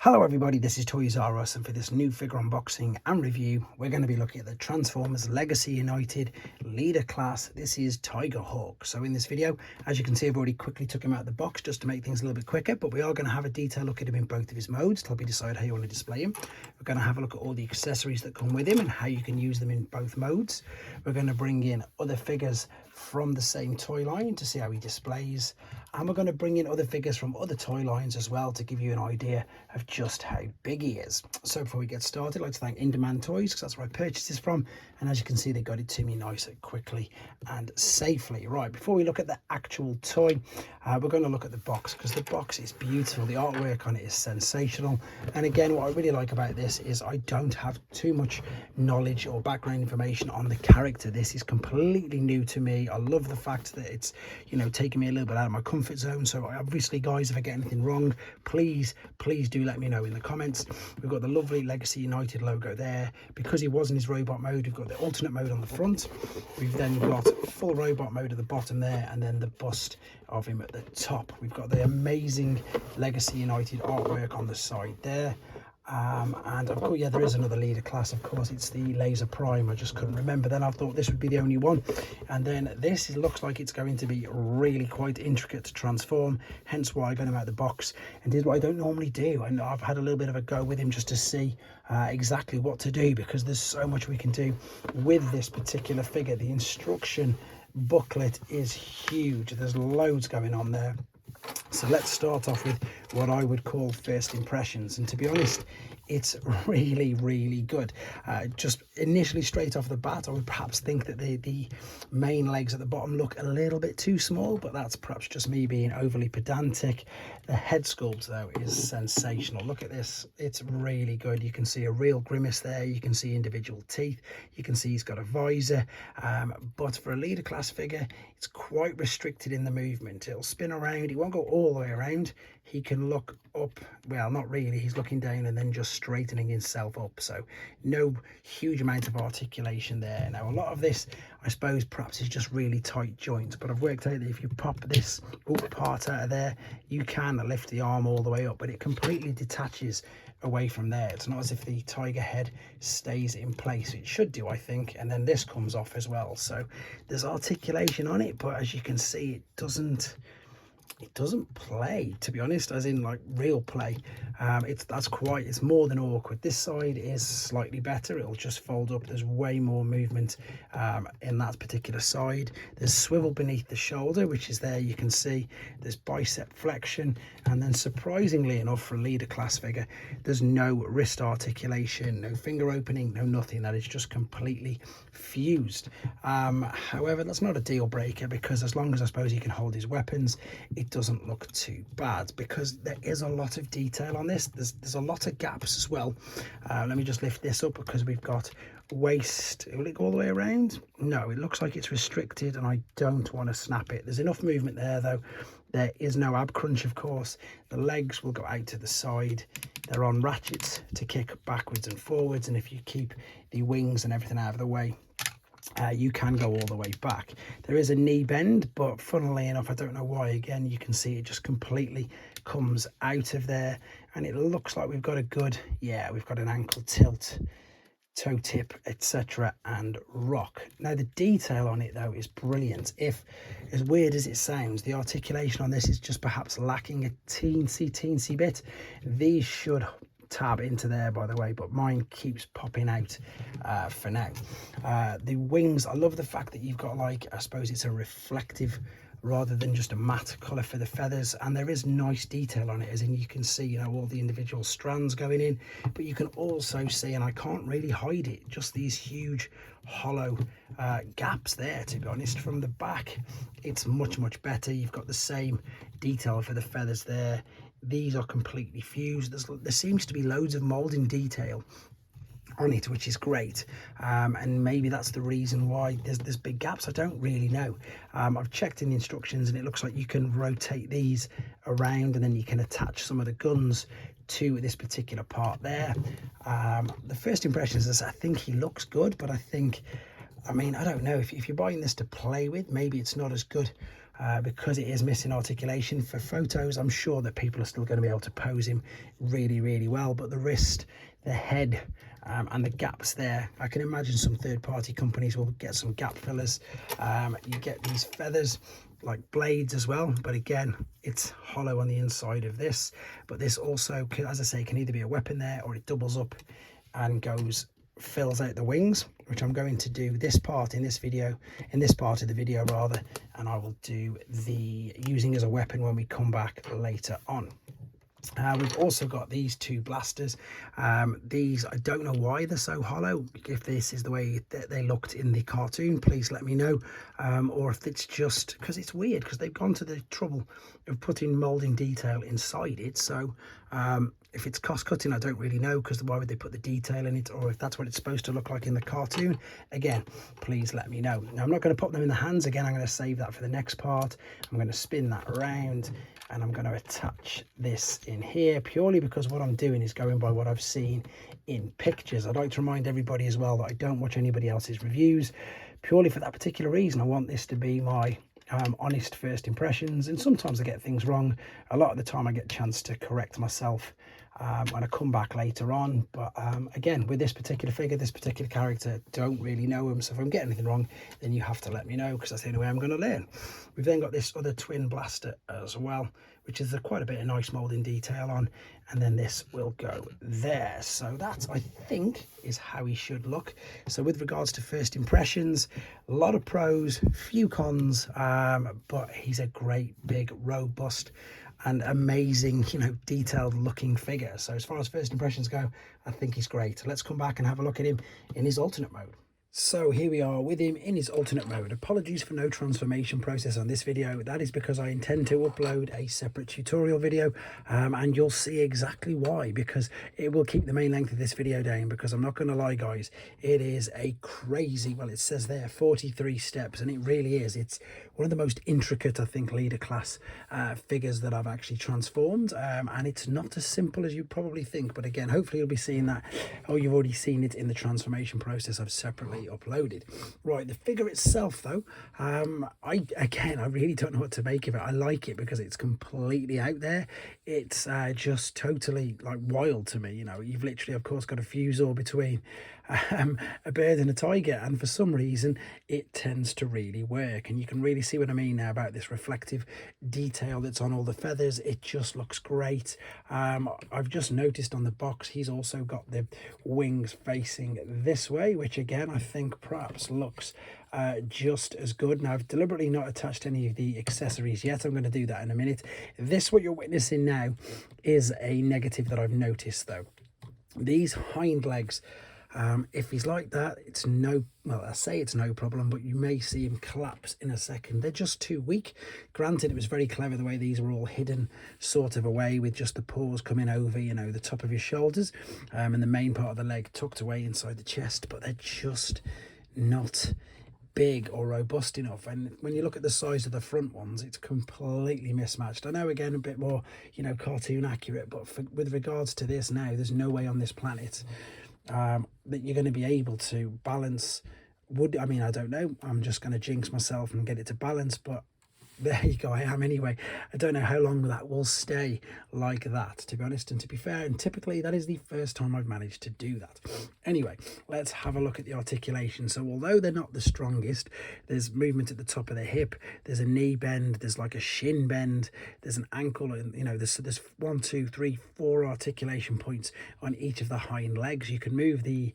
Hello everybody, this is Toys R Us, and for this new figure unboxing and review, we're going to be looking at the Transformers Legacy United leader class. This is Tigerhawk. So in this video, as you can see, I've already quickly took him out of the box just to make things a little bit quicker, but we are going to have a detailed look at him in both of his modes to help you decide how you want to display him. We're going to have a look at all the accessories that come with him and how you can use them in both modes. We're going to bring in other figures from the same toy line to see how he displays, and we're going to bring in other figures from other toy lines as well to give you an idea of just how big he is. So before we get started, I'd like to thank In Demand Toys, because that's where I purchased this from, and as you can see, they got it to me nice and quickly and safely. Right, before we look at the actual toy, we're going to look at the box, because the box is beautiful. The artwork on it is sensational, and again, what I really like about this is I don't have too much knowledge or background information on the character. This is completely new to me. I love the fact that it's, you know, taking me a little bit out of my comfort zone. So obviously, guys, if I get anything wrong, please do let me know in the comments. We've got the lovely Legacy United logo there. Because he was in his robot mode, we've got the alternate mode on the front. We've then got full robot mode at the bottom there, and then the bust of him at the top. We've got the amazing Legacy United artwork on the side there. And of course, yeah, there is another leader class. Of course, it's the Laser Prime. I just couldn't remember then. I thought this would be the only one. And then this looks like it's going to be really quite intricate to transform, hence why I got him out of the box and did what I don't normally do. And I've had a little bit of a go with him just to see exactly what to do, because there's so much we can do with this particular figure. The instruction booklet is huge. There's loads going on there. So let's start off with what I would call first impressions, and to be honest, it's really good. Just initially, straight off the bat, I would perhaps think that the main legs at the bottom look a little bit too small, but that's perhaps just me being overly pedantic. The head sculpt though is sensational. Look at this, it's really good. You can see a real grimace there, you can see individual teeth, you can see he's got a visor, but for a leader class figure, it's quite restricted in the movement. It'll spin around, it won't go all the way around. He can look up, well, not really, he's looking down and then just straightening himself up, so no huge amount of articulation there. Now a lot of this, I suppose, perhaps is just really tight joints, but I've worked out that if you pop this part out of there, you can lift the arm all the way up, but it completely detaches away from there. It's not as if the tiger head stays in place. It should do, I think, and then this comes off as well. So there's articulation on it, but as you can see, it doesn't play, to be honest, as in like real play. It's more than awkward. This side is slightly better, it'll just fold up. There's way more movement in that particular side. There's swivel beneath the shoulder, which is there, you can see. There's bicep flexion, and then surprisingly enough, for a leader class figure, there's no wrist articulation, no finger opening, no nothing. That is just completely fused. However, that's not a deal breaker, because as long as I suppose he can hold his weapons, it doesn't look too bad, because there is a lot of detail on this. There's a lot of gaps as well. Let me just lift this up, because we've got waist. Will it go all the way around? No, it looks like it's restricted, and I don't want to snap it. There's enough movement there though. There is no ab crunch, of course. The legs will go out to the side. They're on ratchets to kick backwards and forwards, and if you keep the wings and everything out of the way, you can go all the way back. There is a knee bend, but funnily enough, I don't know why, again, you can see it just completely comes out of there, and it looks like we've got a good, yeah, we've got an ankle tilt, toe tip, etc., and rock. Now the detail on it though is brilliant. If, as weird as it sounds, the articulation on this is just perhaps lacking a teensy bit, these should tab into there, by the way, but mine keeps popping out for now. The wings, I love the fact that you've got, like, I suppose it's a reflective rather than just a matte color for the feathers, and there is nice detail on it, as in you can see, you know, all the individual strands going in, but you can also see, and I can't really hide it, just these huge hollow gaps there. To be honest, from the back it's much better. You've got the same detail for the feathers there. These are completely fused. There seems to be loads of molding detail on it, which is great, and maybe that's the reason why there's big gaps. I don't really know. I've checked in the instructions, and it looks like you can rotate these around, and then you can attach some of the guns to this particular part there. The first impressions is I think he looks good, but I mean, I don't know, if you're buying this to play with, maybe it's not as good because it is missing articulation. For photos, I'm sure that people are still going to be able to pose him really well, but the wrist, the head, and the gaps there, I can imagine some third-party companies will get some gap fillers. You get these feathers like blades as well, but again, it's hollow on the inside of this. But this also, as I say, can either be a weapon there, or it doubles up and fills out the wings, which I'm going to do this part in this video, in this part of the video rather, and I will do the using as a weapon when we come back later on. We've also got these two blasters. These, I don't know why they're so hollow. If this is the way that they looked in the cartoon, please let me know. Or if it's just because it's weird, because they've gone to the trouble of putting molding detail inside it. So if it's cost cutting, I don't really know, because why would they put the detail in it, or if that's what it's supposed to look like in the cartoon. Again, please let me know. Now, I'm not going to put them in the hands again. I'm going to save that for the next part. I'm going to spin that around, and I'm going to attach this in here, purely because what I'm doing is going by what I've seen in pictures. I'd like to remind everybody as well that I don't watch anybody else's reviews, purely for that particular reason. I want this to be my honest first impressions, and sometimes I get things wrong. A lot of the time I get a chance to correct myself when I come back later on. But again, with this particular figure, this particular character, don't really know him, so if I'm getting anything wrong, then you have to let me know, because that's the only way I'm going to learn. We've then got this other twin blaster as well, which is quite a bit of nice molding detail on, and then this will go there. So that, I think, is how he should look. So with regards to first impressions, a lot of pros, few cons, but he's a great, big, robust and amazing, you know, detailed looking figure. So as far as first impressions go, I think he's great. Let's come back and have a look at him in his alternate mode. So here we are with him in his alternate mode. Apologies for no transformation process on this video. That is because I intend to upload a separate tutorial video, and you'll see exactly why, because it will keep the main length of this video down, because I'm not going to lie, guys, it is a crazy, well, it says there 43 steps, and it really is. It's one of the most intricate, I think, leader class figures that I've actually transformed, and it's not as simple as you probably think. But again, hopefully you'll be seeing that, or you've already seen it in the transformation process I've separately uploaded. Right, the figure itself though, I really don't know what to make of it. I like it because it's completely out there. It's just totally like wild to me. You know, you've literally, of course, got a fusel between a bird and a tiger, and for some reason it tends to really work. And you can really see what I mean now about this reflective detail that's on all the feathers. It just looks great. I've just noticed on the box he's also got the wings facing this way, which again I think perhaps looks just as good. Now, I've deliberately not attached any of the accessories yet. I'm going to do that in a minute. This, what you're witnessing now, is a negative that I've noticed though. These hind legs, if he's like that, it's no, well, I say it's no problem, but you may see him collapse in a second. They're just too weak. Granted, it was very clever the way these were all hidden sort of away, with just the paws coming over, you know, the top of his shoulders, and the main part of the leg tucked away inside the chest, but they're just not big or robust enough. And when you look at the size of the front ones, it's completely mismatched. I know, again, a bit more, you know, cartoon accurate, but with regards to this now, there's no way on this planet that you're going to be able to balance wood. I mean, I don't know, I'm just going to jinx myself and get it to balance, but there you go, I am anyway. I don't know how long that will stay like that, to be honest, and to be fair, and typically that is the first time I've managed to do that. Anyway, let's have a look at the articulation. So although they're not the strongest, there's movement at the top of the hip, there's a knee bend, there's like a shin bend, there's an ankle, and you know, there's 1, 2, 3, 4 articulation points on each of the hind legs. You can move the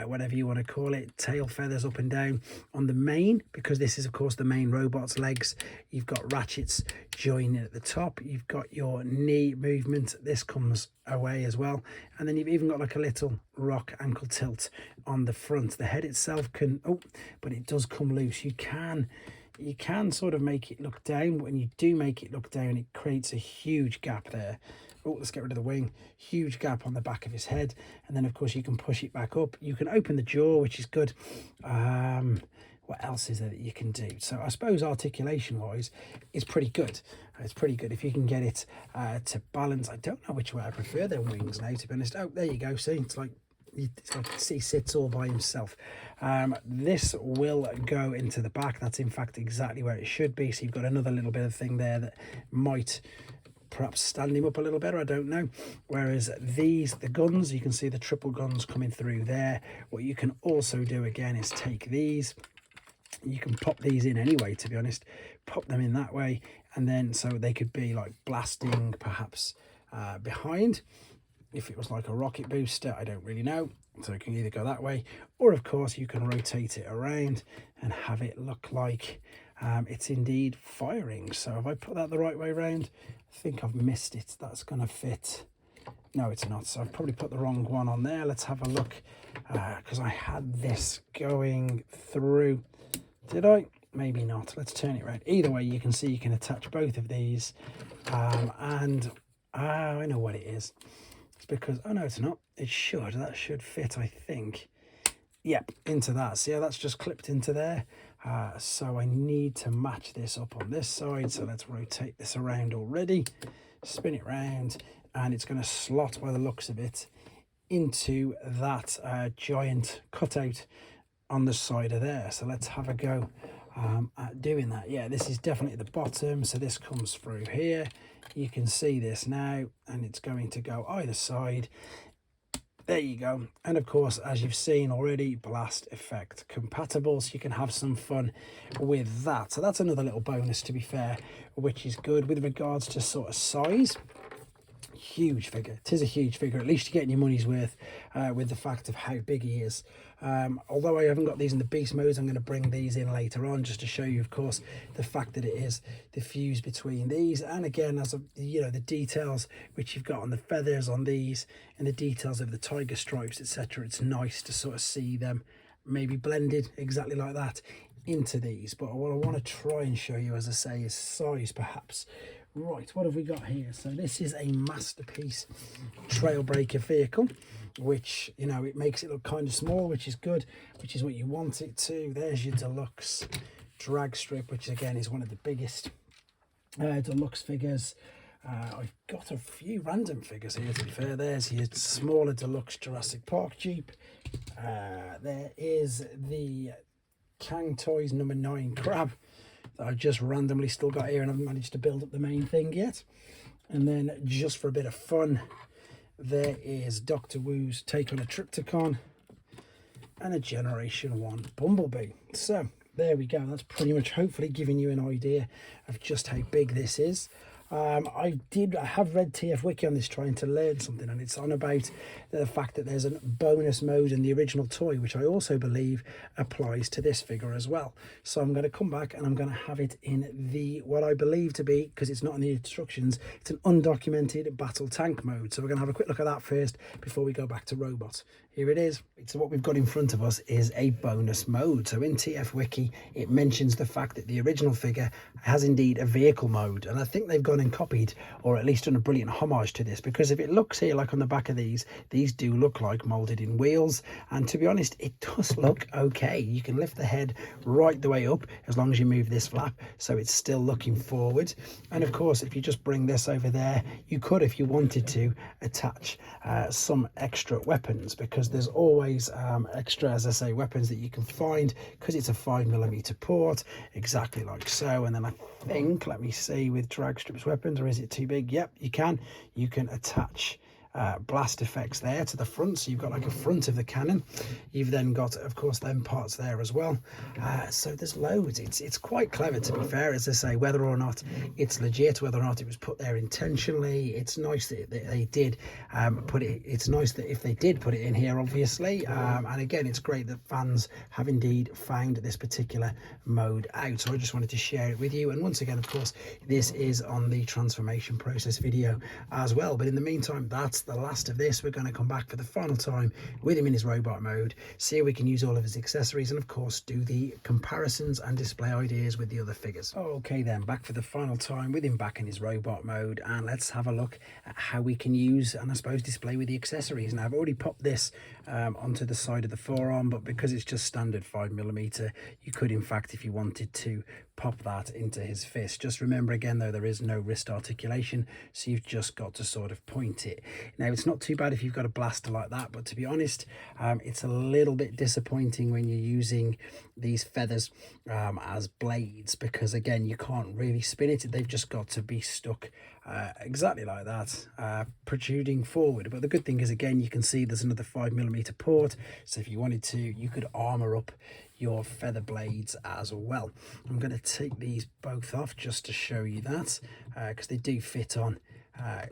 whatever you want to call it, tail feathers up and down. On the mane, because this is of course the main robot's legs, you've got ratchets joining at the top, you've got your knee movement, this comes away as well, and then you've even got like a little rock ankle tilt on the front. The head itself can, oh, but it does come loose. You can sort of make it look down, but when you do make it look down, it creates a huge gap there. Oh, let's get rid of the wing. Huge gap on the back of his head. And then, of course, you can push it back up. You can open the jaw, which is good. What else is there that you can do? So I suppose articulation-wise, it's pretty good. It's pretty good if you can get it to balance. I don't know which way I prefer their wings now, to be honest. Oh, there you go. See, it's like it's like he sits all by himself. This will go into the back. That's in fact exactly where it should be. So you've got another little bit of thing there that might perhaps stand him up a little better, I don't know. Whereas the guns, you can see the triple guns coming through there. What you can also do again is take these, you can pop these in anyway, to be honest, pop them in that way, and then so they could be like blasting perhaps behind. If it was like a rocket booster, I don't really know. So it can either go that way, or of course you can rotate it around and have it look like it's indeed firing. So if I put that the right way around, I think I've missed it. That's going to fit. No, it's not. So I've probably put the wrong one on there. Let's have a look, because I had this going through. Did I? Maybe not. Let's turn it around. Either way, you can see you can attach both of these. And I know what it is. It's because, oh no, it's not. It should. That should fit, I think. Yep, into that. See how that's just clipped into there? So I need to match this up on this side. So let's rotate this around already. Spin it round. And it's going to slot, by the looks of it, into that giant cutout on the side of there. So let's have a go at doing that. Yeah, this is definitely the bottom. So this comes through here. You can see this now, and it's going to go either side. There you go. And of course, as you've seen already, blast effect compatible, so you can have some fun with that. So that's another little bonus, to be fair, which is good. With regards to sort of size, huge figure. It is a huge figure. At least you're getting your money's worth with the fact of how big he is. Although I haven't got these in the beast modes, I'm going to bring these in later on just to show you, of course, the fact that it is the fuse between these. And again, as you know, the details which you've got on the feathers on these and the details of the tiger stripes, etc. It's nice to sort of see them maybe blended exactly like that into these. But what I want to try and show you, as I say, is size perhaps. Right, what have we got here? So this is a masterpiece trailbreaker vehicle, which, you know, it makes it look kind of small, which is good, which is what you want it to. There's your deluxe drag strip, which again is one of the biggest deluxe figures. I've got a few random figures here, to be fair. There's your smaller deluxe Jurassic Park Jeep. There is the Kang Toys number 9 crab that I've just randomly still got here, and I haven't managed to build up the main thing yet. And then just for a bit of fun, there is Dr. Wu's take on a Triptychon and a Generation 1 Bumblebee. So there we go. That's pretty much hopefully giving you an idea of just how big this is. I have read TF Wiki on this, trying to learn something, and it's on about the fact that there's a bonus mode in the original toy, which I also believe applies to this figure as well. So I'm going to come back and I'm going to have it in the, what I believe to be, because it's not in the instructions, it's an undocumented battle tank mode. So we're going to have a quick look at that first before we go back to robots. Here it is. So what we've got in front of us is a bonus mode. So in TF Wiki, it mentions the fact that the original figure has indeed a vehicle mode. And I think they've gone and copied, or at least done a brilliant homage to this, because if it looks here like on the back of these do look like molded in wheels. And to be honest, it does look okay. You can lift the head right the way up as long as you move this flap, so it's still looking forward. And of course, if you just bring this over there, you could, if you wanted to, attach some extra weapons, because there's always extra, as I say, weapons that you can find, because it's a 5mm port, exactly like so. And then I think, let me see, with drag strips weapons, or is it too big? Yep, you can attach blast effects there to the front, so you've got like a front of the cannon. You've then got, of course, them parts there as well. So there's loads. It's quite clever, to be fair, as I say. Whether or not it's legit, whether or not it was put there intentionally, it's nice that they did put it. It's nice that if they did put it in here, obviously. And again, it's great that fans have indeed found this particular mode out. So I just wanted to share it with you. And once again, of course, this is on the transformation process video as well. But in the meantime, that's the last of this. We're going to come back for the final time with him in his robot mode, see how we can use all of his accessories, and of course do the comparisons and display ideas with the other figures. Okay then, back for the final time with him back in his robot mode, and let's have a look at how we can use and I suppose display with the accessories. Now I've already popped this onto the side of the forearm, but because it's just standard 5mm, you could in fact, if you wanted to, pop that into his fist. Just remember again though, there is no wrist articulation, so you've just got to sort of point it Now, it's not too bad if you've got a blaster like that, but to be honest, it's a little bit disappointing when you're using these feathers as blades, because again, you can't really spin it. They've just got to be stuck exactly like that, protruding forward. But the good thing is, again, you can see there's another 5mm port, so if you wanted to, you could armor up your feather blades as well. I'm going to take these both off just to show you that, because they do fit on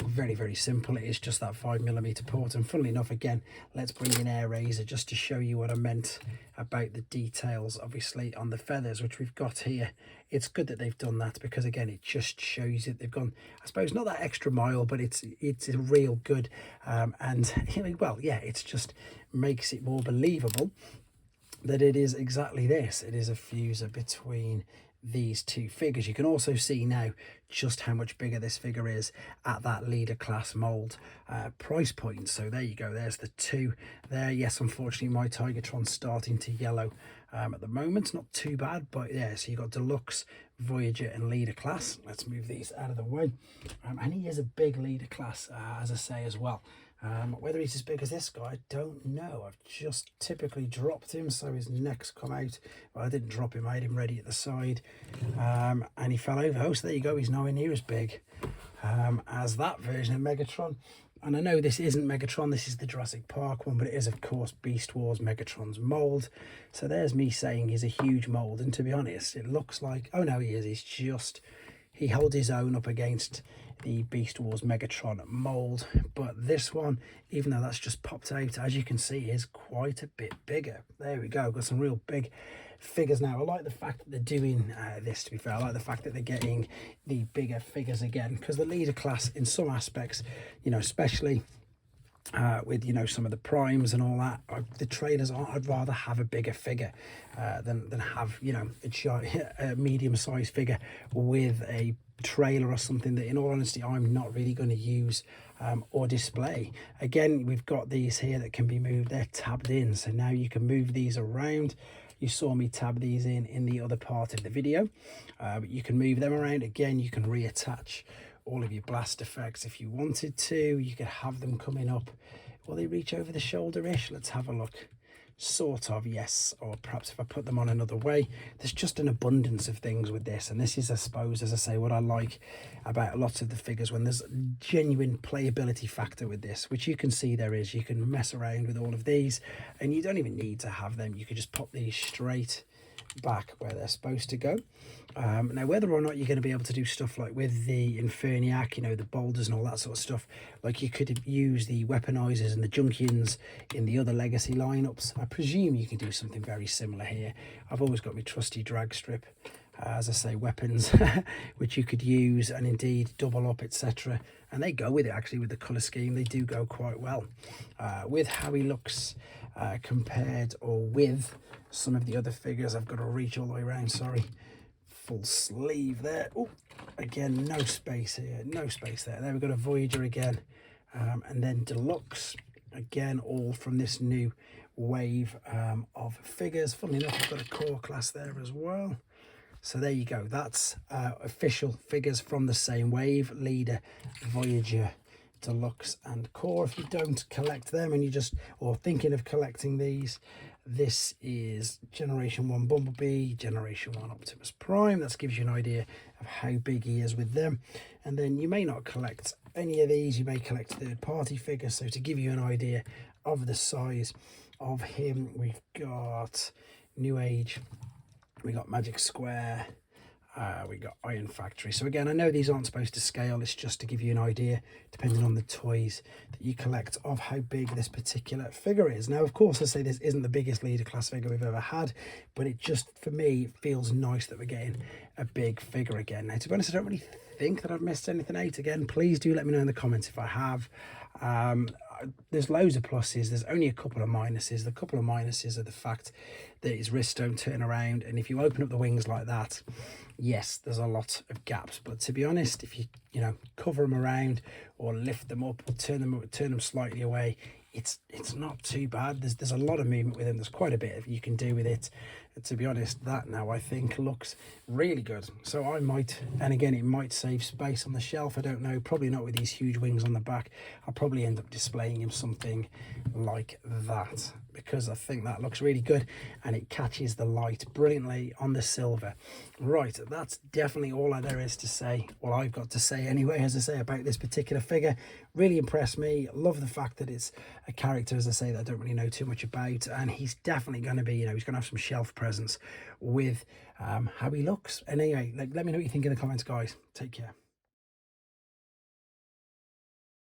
very, very simple. It is just that 5mm port. And funnily enough, again, let's bring in air razor just to show you what I meant about the details, obviously, on the feathers, which we've got here. It's good that they've done that, because again, it just shows that they've gone, I suppose, not that extra mile, but it's a real good, and well, yeah, it's just makes it more believable that it is exactly this. It is a fuser between these two figures. You can also see now just how much bigger this figure is at that leader class mold price point. So there you go, there's the two there. Yes, unfortunately my Tigertron's starting to yellow at the moment. Not too bad, but yeah, so you got deluxe, Voyager and leader class. Let's move these out of the way. And he is a big leader class, as I say, as well. Whether he's as big as this guy, I don't know. I've just typically dropped him, so his neck's come out. Well, I didn't drop him, I had him ready at the side, and he fell over. Oh, so there you go, he's nowhere near as big as that version of Megatron. And I know this isn't Megatron, this is the Jurassic Park one, but it is, of course, Beast Wars Megatron's mold. So there's me saying he's a huge mold, and to be honest, it looks like, oh no, he is, he holds his own up against the Beast Wars Megatron mold. But this one, even though that's just popped out, as you can see, is quite a bit bigger. There we go, got some real big figures now. I like the fact that they're doing this, to be fair. I like the fact that they're getting the bigger figures again, because the leader class in some aspects, especially with some of the primes and all that, the trailers aren't. I'd rather have a bigger figure than have a medium-sized figure with a trailer or something that, in all honesty, I'm not really going to use or display. Again, we've got these here that can be moved. They're tabbed in, so now you can move these around. You saw me tab these in the other part of the video, but you can move them around. Again, you can reattach all of your blast effects if you wanted to. You could have them coming up. Will they reach over the shoulder-ish? Let's have a look. Sort of, yes. Or perhaps if I put them on another way. There's just an abundance of things with this, and this is, I suppose, as I say, what I like about a lot of the figures, when there's genuine playability factor with this, which you can see there is. You can mess around with all of these, and you don't even need to have them. You can just pop these straight back where they're supposed to go. Now, whether or not you're going to be able to do stuff like with the Inferniac, the boulders and all that sort of stuff, like you could use the weaponizers and the Junkions in the other legacy lineups, I presume you can do something very similar here. I've always got my trusty drag strip, as I say, weapons which you could use and indeed double up, etc. And they go with it, actually, with the color scheme. They do go quite well with how he looks compared, or with some of the other figures. I've got to reach all the way around, sorry. Full sleeve there. Oh, again, no space here, no space there. There we've got a Voyager again, and then deluxe again, all from this new wave of figures. Funnily enough, I've got a core class there as well. So there you go, that's official figures from the same wave: leader, Voyager, deluxe and core. If you don't collect them and you just, or thinking of collecting these, this is Generation 1 Bumblebee, Generation 1 Optimus Prime. That gives you an idea of how big he is with them. And then you may not collect any of these, you may collect third-party figures. So to give you an idea of the size of him, we've got New Age, we got Magic Square, we got Iron Factory. So again, I know these aren't supposed to scale, it's just to give you an idea, depending on the toys that you collect, of how big this particular figure is. Now, of course, I say this isn't the biggest leader class figure we've ever had, but it just, for me, feels nice that we're getting a big figure again. Now, to be honest, I don't really think that I've missed anything out. Again, please do let me know in the comments if I have. There's loads of pluses, there's only a couple of minuses. The couple of minuses are the fact that his wrists don't turn around, and if you open up the wings like that, yes, there's a lot of gaps. But to be honest, if you cover them around or lift them up or turn them slightly away, it's not too bad. There's a lot of movement with him. There's quite a bit of you can do with it. To be honest, that now I think looks really good. So I might, and again, it might save space on the shelf. I don't know, probably not with these huge wings on the back. I'll probably end up displaying him something like that, because I think that looks really good and it catches the light brilliantly on the silver. Right, that's definitely all there is to say. Well, I've got to say anyway, as I say, about this particular figure. Really impressed me. Love the fact that it's a character, as I say, that I don't really know too much about, and he's definitely going to be, you know, he's going to have some shelf presence with how he looks. And anyway, let me know what you think in the comments, guys. Take care.